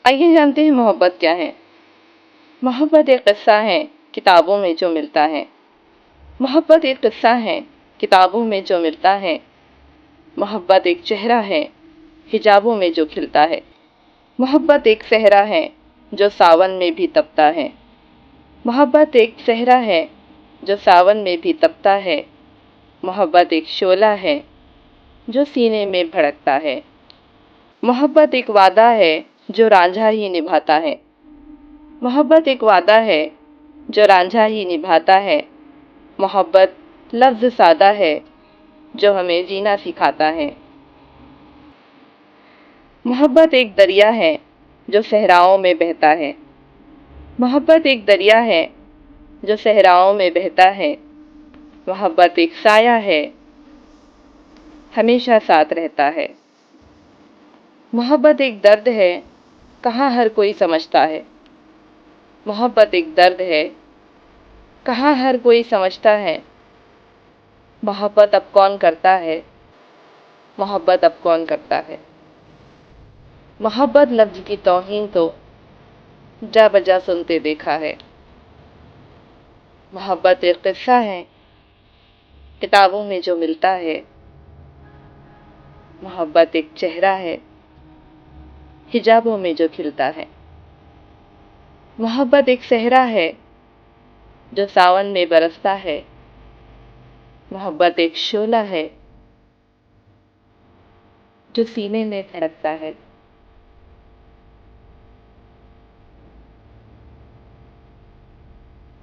آئیے جانتے ہیں محبت کیا ہے۔ محبت ایک قصہ ہے کتابوں میں جو ملتا ہے۔ محبت ایک قصہ ہے کتابوں میں جو ملتا ہے۔ محبت ایک چہرہ ہے حجابوں میں جو کھلتا ہے۔ محبت ایک صحرا ہے جو ساون میں بھی تپتا ہے۔ محبت ایک صحرا ہے جو ساون میں بھی تپتا ہے۔ محبت ایک شعلہ ہے جو سینے میں بھڑکتا ہے۔ محبت ایک وعدہ ہے جو رانجھا ہی نبھاتا ہے۔ محبت ایک وعدہ ہے جو رانجھا ہی نبھاتا ہے۔ محبت لفظ سادہ ہے جو ہمیں جینا سکھاتا ہے۔ محبت ایک دریا ہے جو صحراؤں میں بہتا ہے۔ محبت ایک دریا ہے جو صحراؤں میں بہتا ہے۔ محبت ایک سایہ ہے ہمیشہ ساتھ رہتا ہے۔ محبت ایک درد ہے کہاں ہر کوئی سمجھتا ہے۔ محبت ایک درد ہے کہاں ہر کوئی سمجھتا ہے۔ محبت اب کون کرتا ہے محبت اب کون کرتا ہے۔ محبت لفظ کی توہین تو جا بجا سنتے دیکھا ہے۔ محبت ایک قصہ ہے کتابوں میں جو ملتا ہے۔ محبت ایک چہرہ ہے حجابوں میں جو کھلتا ہے۔ محبت ایک صحرا ہے جو ساون میں برستا ہے۔ محبت ایک شعلہ ہے جو سینے میں دھڑکتا ہے۔